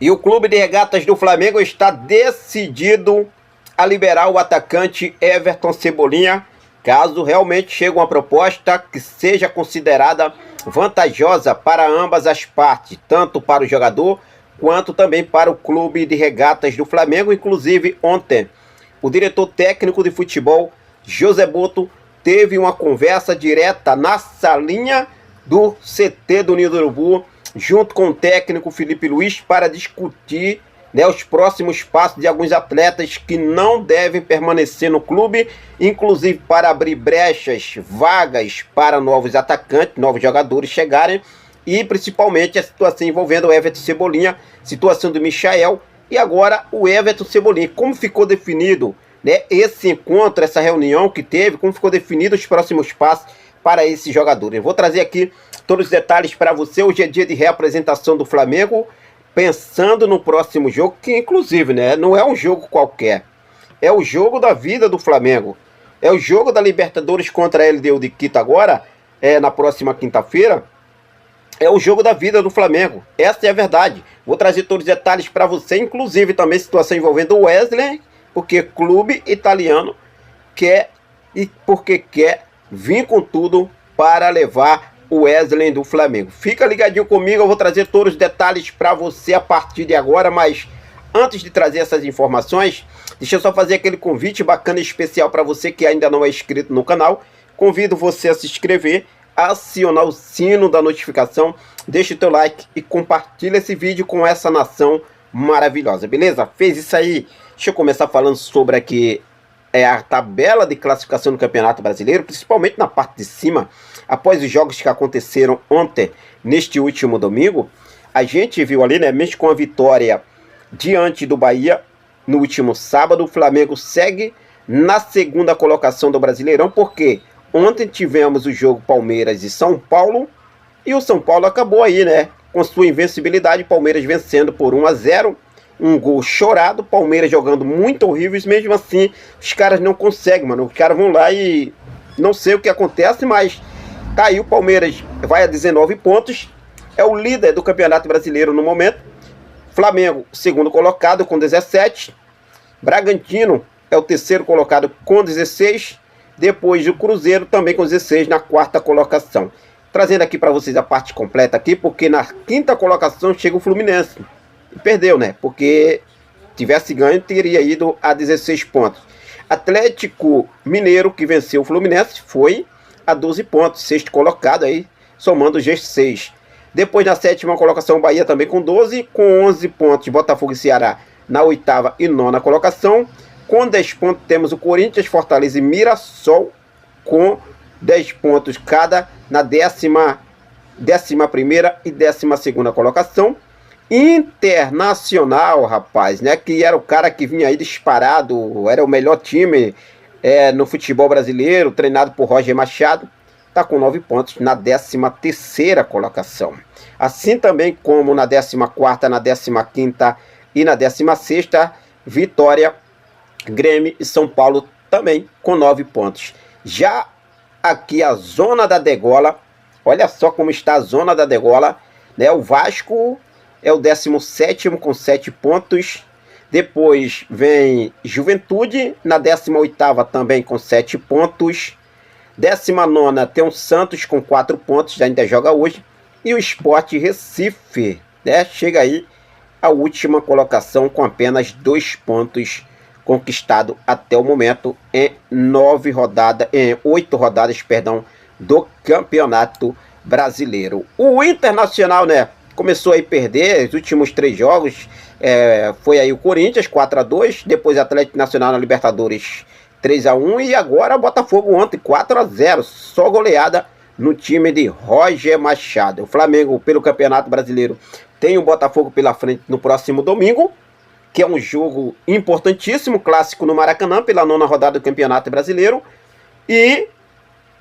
E o Clube de Regatas do Flamengo está decidido a liberar o atacante Everton Cebolinha, caso realmente chegue uma proposta que seja considerada vantajosa para ambas as partes, tanto para o jogador quanto também para o Clube de Regatas do Flamengo. Inclusive, ontem, o diretor técnico de futebol, José Boto, teve uma conversa direta na salinha do CT do Ninho do Urubu, junto com o técnico Felipe Luiz, para discutir, né, os próximos passos de alguns atletas que não devem permanecer no clube, inclusive para abrir brechas, vagas para novos atacantes, novos jogadores chegarem, e principalmente a situação envolvendo o Everton Cebolinha, situação do Michael e agora o Everton Cebolinha. Como ficou definido, né, esse encontro, essa reunião que teve, como ficou definido os próximos passos para esses jogadores. Eu vou trazer aqui todos os detalhes para você. Hoje é dia de reapresentação do Flamengo, pensando no próximo jogo, que inclusive, né, não é um jogo qualquer. É o jogo da vida do Flamengo. É o jogo da Libertadores contra a LDU de Quito agora, na próxima quinta-feira. É o jogo da vida do Flamengo. Essa é a verdade. Vou trazer todos os detalhes para você, inclusive também situação envolvendo o Wesley, porque clube italiano quer e porque quer vir com tudo para levar o Wesley do Flamengo. Fica ligadinho comigo, eu vou trazer todos os detalhes para você a partir de agora, mas antes de trazer essas informações, deixa eu só fazer aquele convite bacana e especial para você que ainda não é inscrito no canal. Convido você a se inscrever, acionar o sino da notificação, deixa o teu like e compartilha esse vídeo com essa nação maravilhosa, beleza? Fez isso aí? Deixa eu começar falando sobre aqui a tabela de classificação do Campeonato Brasileiro, principalmente na parte de cima. Após os jogos que aconteceram ontem, neste último domingo, a gente viu ali, né, mesmo com a vitória diante do Bahia no último sábado, o Flamengo segue na segunda colocação do Brasileirão, porque ontem tivemos o jogo Palmeiras e São Paulo, e o São Paulo acabou aí, né, com sua invencibilidade, Palmeiras vencendo por 1-0, um gol chorado, Palmeiras jogando muito horríveis, mesmo assim, os caras não conseguem, mano, os caras vão lá e não sei o que acontece, mas tá aí, o Palmeiras vai a 19 pontos, é o líder do Campeonato Brasileiro no momento, Flamengo, segundo colocado com 17, Bragantino é o terceiro colocado com 16, depois o Cruzeiro também com 16 na quarta colocação. Trazendo aqui para vocês a parte completa aqui, porque na quinta colocação chega o Fluminense. E perdeu, né? Porque tivesse ganho, teria ido a 16 pontos. Atlético Mineiro, que venceu o Fluminense, foi a 12 pontos. Sexto colocado aí, somando o G6. Depois na sétima colocação, Bahia também com 12. Com 11 pontos, Botafogo e Ceará na oitava e nona colocação. Com 10 pontos temos o Corinthians, Fortaleza e Mirassol. Com 10 pontos cada na décima primeira e 12ª colocação. Internacional, rapaz, né, que era o cara que vinha aí disparado, era o melhor time no futebol brasileiro, treinado por Roger Machado, tá com 9 pontos na 13ª colocação. Assim também como na 14ª, na 15ª e na 16ª, Vitória, Grêmio e São Paulo também com 9 pontos. Já aqui a zona da degola, olha só como está a zona da degola, né, o Vasco é o 17º com 7 pontos. Depois vem Juventude, na 18ª também com 7 pontos. 19ª tem o Santos com 4 pontos, ainda joga hoje. E o Sport Recife, né, chega aí a última colocação com apenas 2 pontos conquistado até o momento em 8 rodadas, do Campeonato Brasileiro. O Internacional, né, começou aí a perder os últimos 3 jogos, foi aí o Corinthians 4-2, depois Atlético Nacional na Libertadores 3-1 e agora o Botafogo ontem 4-0, só goleada no time de Roger Machado. O Flamengo pelo Campeonato Brasileiro tem o Botafogo pela frente no próximo domingo, que é um jogo importantíssimo, clássico no Maracanã, pela 9ª rodada do Campeonato Brasileiro. E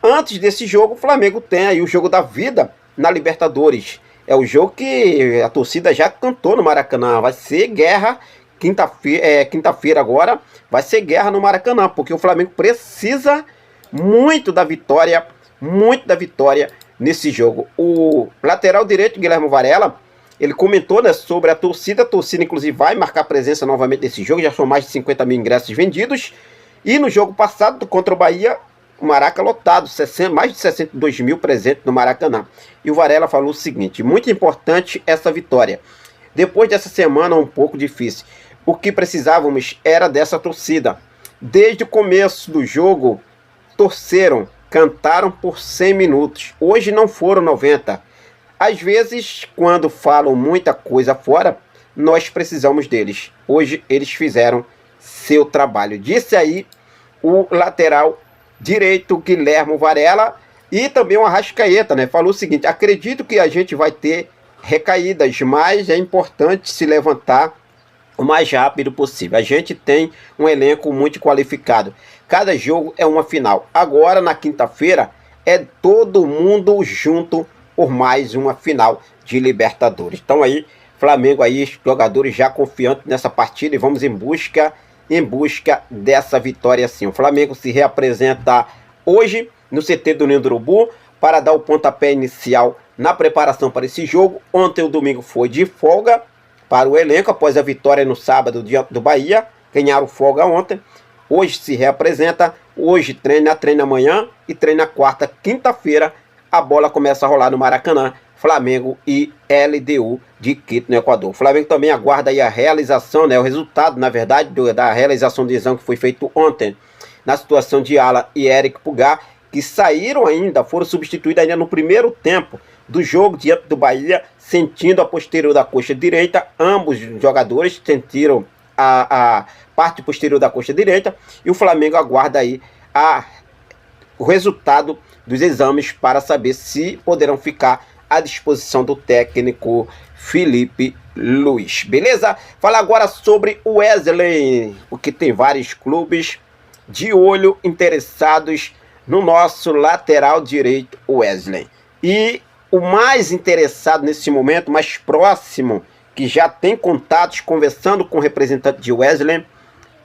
antes desse jogo, o Flamengo tem aí o jogo da vida na Libertadores. É o jogo que a torcida já cantou no Maracanã. Vai ser guerra quinta-feira agora. Vai ser guerra no Maracanã, porque o Flamengo precisa muito da vitória nesse jogo. O lateral direito, Guilherme Varela, Ele comentou, né, sobre a torcida inclusive vai marcar presença novamente nesse jogo, já são mais de 50 mil ingressos vendidos, e no jogo passado contra o Bahia, o Maraca lotado, mais de 62 mil presentes no Maracanã. E o Varela falou o seguinte: muito importante essa vitória. Depois dessa semana um pouco difícil, o que precisávamos era dessa torcida. Desde o começo do jogo, torceram, cantaram por 100 minutos. Hoje não foram 90. Às vezes, quando falam muita coisa fora, nós precisamos deles. Hoje eles fizeram seu trabalho. Disse aí o lateral direito Guilherme Varela, e também o Arrascaeta, né? Falou o seguinte: acredito que a gente vai ter recaídas, mas é importante se levantar o mais rápido possível. A gente tem um elenco muito qualificado. Cada jogo é uma final. Agora, na quinta-feira, é todo mundo junto por mais uma final de Libertadores. Então aí, Flamengo aí, jogadores já confiantes nessa partida, e vamos em busca dessa vitória sim. O Flamengo se reapresenta hoje no CT do Ninho do Urubu para dar o pontapé inicial na preparação para esse jogo. Ontem, o domingo, foi de folga para o elenco após a vitória no sábado diante do Bahia. Ganharam folga ontem. Hoje se reapresenta, hoje treina amanhã e treina quarta. Quinta-feira a bola começa a rolar no Maracanã, Flamengo e LDU de Quito, no Equador. O Flamengo também aguarda aí a realização, né, o resultado, na verdade, da realização do exame que foi feito ontem na situação de Alan e Eric Pulgar, que saíram ainda, foram substituídos ainda no primeiro tempo do jogo diante do Bahia, sentindo a posterior da coxa direita. Ambos jogadores sentiram a parte posterior da coxa direita, e o Flamengo aguarda aí o resultado dos exames para saber se poderão ficar à disposição do técnico Felipe Luiz. Beleza? Fala agora sobre o Wesley, porque tem vários clubes de olho interessados no nosso lateral direito Wesley. E o mais interessado nesse momento, mais próximo, que já tem contatos conversando com o representante de Wesley,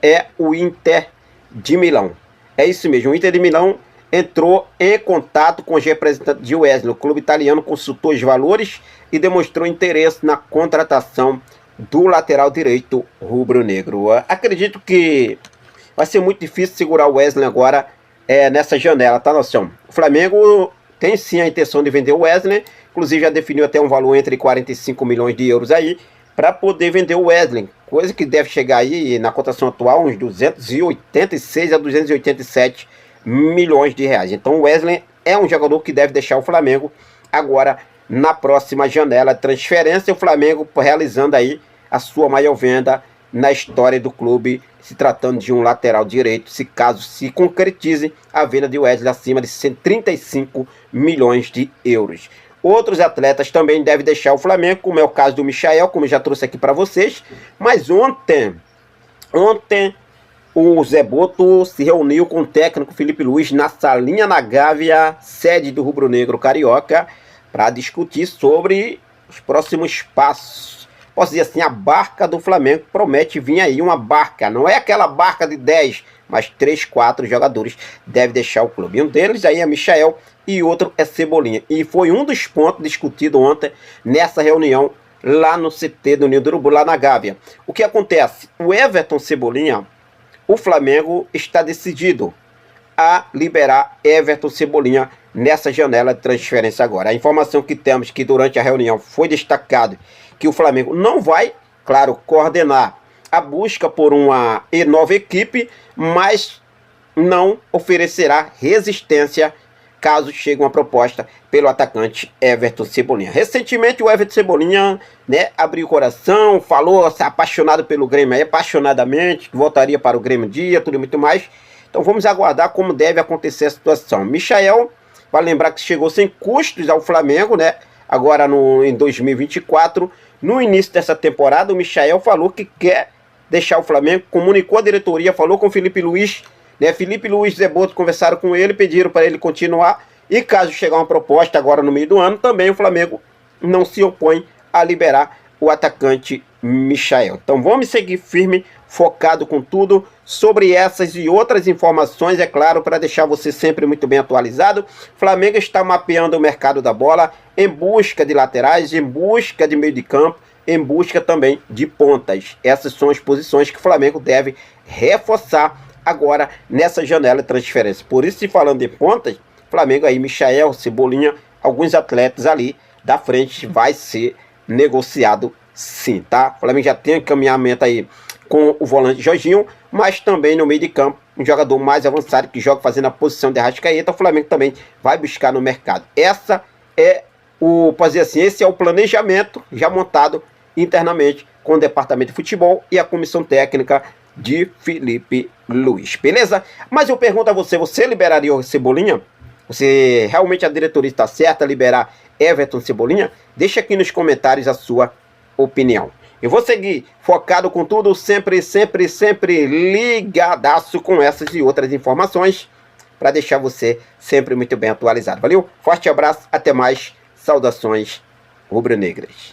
é o Inter de Milão. É isso mesmo, o Inter de Milão entrou em contato com os representantes de Wesley. O clube italiano consultou os valores e demonstrou interesse na contratação do lateral direito rubro-negro. Acredito que vai ser muito difícil segurar o Wesley agora nessa janela, tá, noção? O Flamengo tem sim a intenção de vender o Wesley, inclusive já definiu até um valor entre 45 milhões de euros aí, para poder vender o Wesley, coisa que deve chegar aí na cotação atual uns 286 a 287 milhões de reais. Então o Wesley é um jogador que deve deixar o Flamengo agora na próxima janela de transferência. O Flamengo realizando aí a sua maior venda na história do clube, se tratando de um lateral direito, se caso se concretize a venda de Wesley acima de 135 milhões de euros. Outros atletas também devem deixar o Flamengo, como é o caso do Michael, como eu já trouxe aqui para vocês. Mas ontem o Zé Boto se reuniu com o técnico Felipe Luiz na Salinha na Gávea, sede do Rubro Negro Carioca, para discutir sobre os próximos passos. Posso dizer assim, a barca do Flamengo promete vir aí uma barca. Não é aquela barca de 10, mas 3, 4 jogadores devem deixar o clube. Um deles aí é Michael e outro é Cebolinha. E foi um dos pontos discutidos ontem nessa reunião lá no CT do Ninho do Urubu, lá na Gávea. O que acontece? O Everton Cebolinha, o Flamengo está decidido a liberar Everton Cebolinha nessa janela de transferência agora. A informação que temos que durante a reunião foi destacado que o Flamengo não vai, claro, coordenar a busca por uma nova equipe, mas não oferecerá resistência caso chegue uma proposta pelo atacante Everton Cebolinha. Recentemente o Everton Cebolinha, né, abriu o coração, falou se apaixonado pelo Grêmio, apaixonadamente, que voltaria para o Grêmio um dia, tudo e muito mais. Então vamos aguardar como deve acontecer a situação. Michael, para lembrar que chegou sem custos ao Flamengo, né, agora em 2024, no início dessa temporada, o Michael falou que quer deixar o Flamengo, comunicou a diretoria, falou com o Felipe Luiz, né? Felipe Luiz e Zé Boto conversaram com ele, pediram para ele continuar, e caso chegar uma proposta agora no meio do ano, também o Flamengo não se opõe a liberar o atacante Michael. Então vamos seguir firme, focado com tudo, sobre essas e outras informações, é claro, para deixar você sempre muito bem atualizado. Flamengo está mapeando o mercado da bola em busca de laterais, em busca de meio de campo, em busca também de pontas. Essas são as posições que o Flamengo deve reforçar agora nessa janela de transferência. Por isso, se falando de pontas, Flamengo aí, Michael, Cebolinha, alguns atletas ali da frente vai ser negociado sim, tá? O Flamengo já tem encaminhamento aí com o volante Jorginho, mas também no meio de campo, um jogador mais avançado que joga fazendo a posição de Arrascaeta. O Flamengo também vai buscar no mercado. Essa é pode dizer assim, esse é o planejamento já montado internamente com o departamento de futebol e a comissão técnica de Felipe Luiz, beleza? Mas eu pergunto a você, você liberaria o Cebolinha? Você realmente a diretoria está certa a liberar Everton Cebolinha? Deixa aqui nos comentários a sua opinião. Eu vou seguir focado com tudo, sempre ligadaço com essas e outras informações para deixar você sempre muito bem atualizado. Valeu? Forte abraço, até mais. Saudações rubro-negras.